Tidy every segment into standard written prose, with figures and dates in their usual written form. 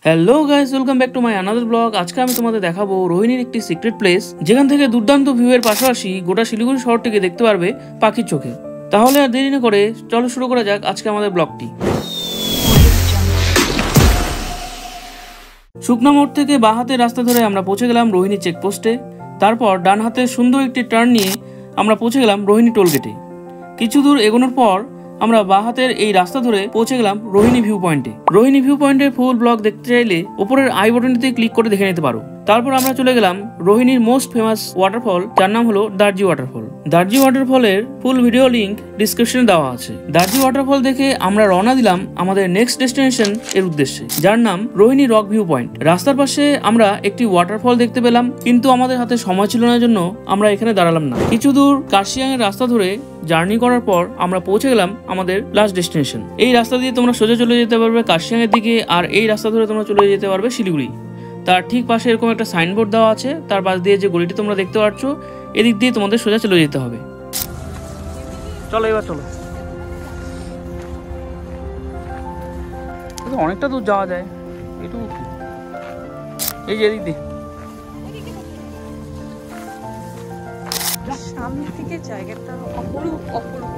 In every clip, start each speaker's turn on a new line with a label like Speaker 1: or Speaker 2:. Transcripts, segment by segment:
Speaker 1: Hello guys, welcome back to my another blog. আজকে আমি তোমাদের দেখাবো রোহিণীর একটি সিক্রেট প্লেস, যেখান থেকে দুর্দান্ত ভিউ এর পাশাপাশি গোটা শিলিগুড়ি শহরটিকে দেখতে পারবে পাখির চোখে। তাহলে আর দেরি না করে চলো শুরু করা যাক আজকে আমাদের ব্লগটি। শুকনা মোড় থেকে বাঁ হাতের রাস্তা ধরে আমরা পৌঁছে গেলাম রোহিণী চেকপোস্টে। তারপর ডান হাতে সুন্দর একটি টার্ন নিয়ে আমরা পৌঁছে গেলাম রোহিণী টোলগেটে। কিছু দূর এগোনোর পর আমরা বাঁ হাতের এই রাস্তা ধরে পৌঁছে গেলাম রোহিণী ভিউ পয়েন্টে। রোহিণী ভিউ পয়েন্টের ফুল ব্লগ দেখতে চাইলে উপরের আই বাটনটিতে ক্লিক করে দেখে নিতে পারো। তারপর আমরা চলে গেলাম রোহিণীর মোস্ট ফেমাস ওয়াটারফল, যার নাম হলো দার্জি ওয়াটারফল। দার্জি ওয়াটারফলের ফুল ভিডিও লিংক ডিসক্রিপশনে দেওয়া আছে। দার্জি ওয়াটারফল দেখে আমরা রওনা দিলাম আমাদের নেক্সট ডেস্টিনেশন এর উদ্দেশ্যে, যার নাম রোহিণী রক ভিউ পয়েন্ট। রাস্তার পাশে আমরা একটি ওয়াটারফল দেখতে পেলাম, কিন্তু আমাদের হাতে সময় ছিল না জন্য আমরা এখানে দাঁড়ালাম না। কিছু দূর কার্শিয়াং এর রাস্তা ধরে জার্নি করার পর আমরা পৌঁছে গেলাম আমাদের লাস্ট ডেস্টিনেশন। এই রাস্তা দিয়ে তোমরা সোজা চলে যেতে পারবে কার্শিয়াং এর দিকে, আর এই রাস্তা ধরে তোমরা চলে যেতে পারবে শিলিগুড়ি। তার ঠিক পাশে এরকম একটা সাইনবোর্ড দেওয়া আছে, তার পাশ দিয়ে যে গলিটি তোমরা দেখতে পাচ্ছ এদিক দিয়ে তোমাদের সোজা চলে যেতে হবে। চলো এবার চলো, অনেকটা দূর যাওয়া যায় একটু, এই যে এদিক দিয়ে
Speaker 2: সামনে থেকে জায়গাটা অপরূপ অপরূপ,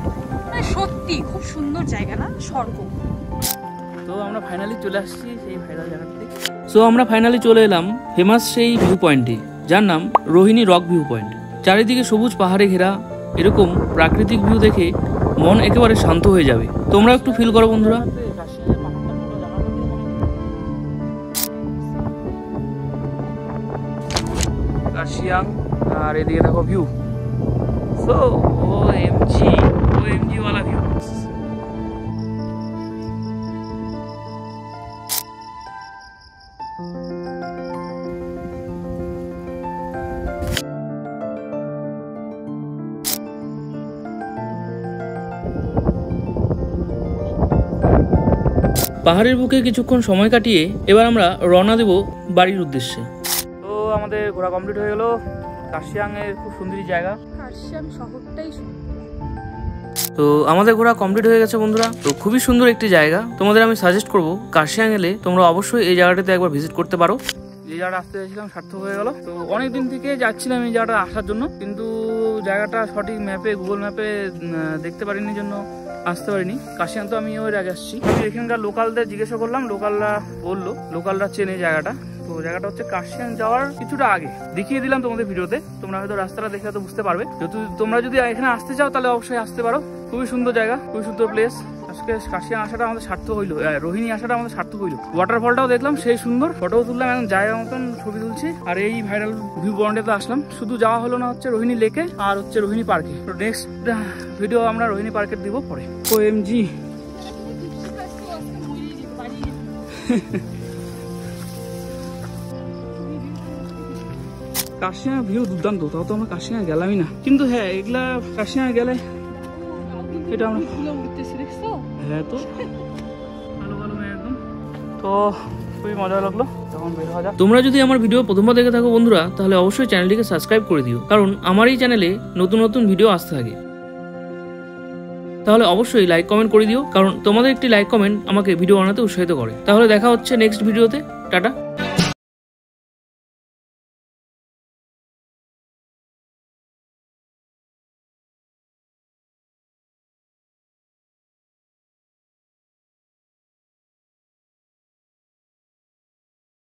Speaker 2: মানে সত্যি খুব সুন্দর জায়গা না, স্বর্গ।
Speaker 1: তো আমরা ফাইনালি চলে আসছি সেই ভাইরাল জায়গাতে। সো আমরা ফাইনালি চলে এলাম ফেমাস সেই ভিউ পয়েন্টে, যার নাম রোহিণী রক ভিউ পয়েন্ট। চারিদিকে সবুজ পাহাড়ে ঘেরা এরকম প্রাকৃতিক ভিউ দেখে মন একেবারে শান্ত হয়ে যাবে। তোমরা একটু ফিল করো বন্ধুরা। কার্শিয়াং আর এদিকে দেখো ভিউ। সো OMG वाला ভিউ। পাহাড়ের বুকে কিছুক্ষণ সময় কাটিয়ে এবার আমরা রওনা দেব বাড়ির উদ্দেশ্যে। তো আমাদের ঘোরা কমপ্লিট হয়ে গেল। কার্শিয়াং এর খুব সুন্দর জায়গা,
Speaker 2: কার্শিয়াং শহরটাই সুন্দর।
Speaker 1: তো আমাদের ঘোরা কমপ্লিট হয়ে গেছে বন্ধুরা। তো খুবই সুন্দর একটি জায়গা, তোমাদের আমি সাজেস্ট করব কার্শিয়াং এলে তোমরা অবশ্যই এই জায়গাটাতে একবার ভিজিট করতে পারো। যে জায়গাটা আসতে চাইছিলাম সার্থক হয়ে গেল। তো অনেকদিন থেকে যাচ্ছিলাম এই জায়গাটা আসার জন্য, কিন্তু জায়গাটা সঠিক ম্যাপে গুগল ম্যাপে দেখতে পারিনি জন্য আসতে পারিনি। কার্শিয়াং তো আমি ওর আগে আসছি। আমি এখানকার লোকালদের জিজ্ঞাসা করলাম, লোকালরা বললো লোকালরা চেনে জায়গাটা। তো জায়গাটা হচ্ছে কার্শিয়াং যাওয়ার কিছুটা আগে, দেখিয়ে দিলাম তোমাদের ভিডিওতে। তোমরা হয়তো রাস্তাটা দেখে তো বুঝতে পারবে। তোমরা যদি এখানে আসতে চাও তাহলে অবশ্যই আসতে পারো। খুবই সুন্দর জায়গা, খুবই সুন্দর প্লেস। আজকে কার্শিয়াং আসাটা আমাদের সার্থক হইলো, রোহিণী আসাটা আমাদের সার্থক হইলো। ওয়াটারফলটাও দেখলাম সেই সুন্দর, ফটোও তুললাম, এখন জায়গা মতন ছবি তুলছি। আর এই ভাইরাল ভিউ পয়েন্টে তো আসলাম। শুধু যাওয়া হলো না হচ্ছে রোহিণী লেকে আর হচ্ছে রোহিণী পার্কে। তো নেক্সট ভিডিও আমরা রোহিণী পার্কের দিব পরে। OMG কার্শিয়াং ভিউ দুর্দান্ত। তাও তো আমরা কার্শিয়াং গেলামই না, কিন্তু হ্যাঁ এগুলা কার্শিয়াং গেলে এটা আমরা হ্যাঁ তো ভালো ভালো একদম। তো খুবই মজা লাগলো। তখন বের হওয়া যাক। তোমরা যদি আমার ভিডিও প্রথমবার দেখে থাকো বন্ধুরা, তাহলে অবশ্যই চ্যানেলটিকে সাবস্ক্রাইব করে দিও, কারণ আমার এই চ্যানেলে নতুন নতুন ভিডিও আসতে থাকে। তাহলে অবশ্যই লাইক কমেন্ট করে দিও, কারণ তোমাদের একটি লাইক কমেন্ট আমাকে ভিডিও বানাতে উৎসাহিত করে। তাহলে দেখা হচ্ছে নেক্সট ভিডিওতে। টাটা।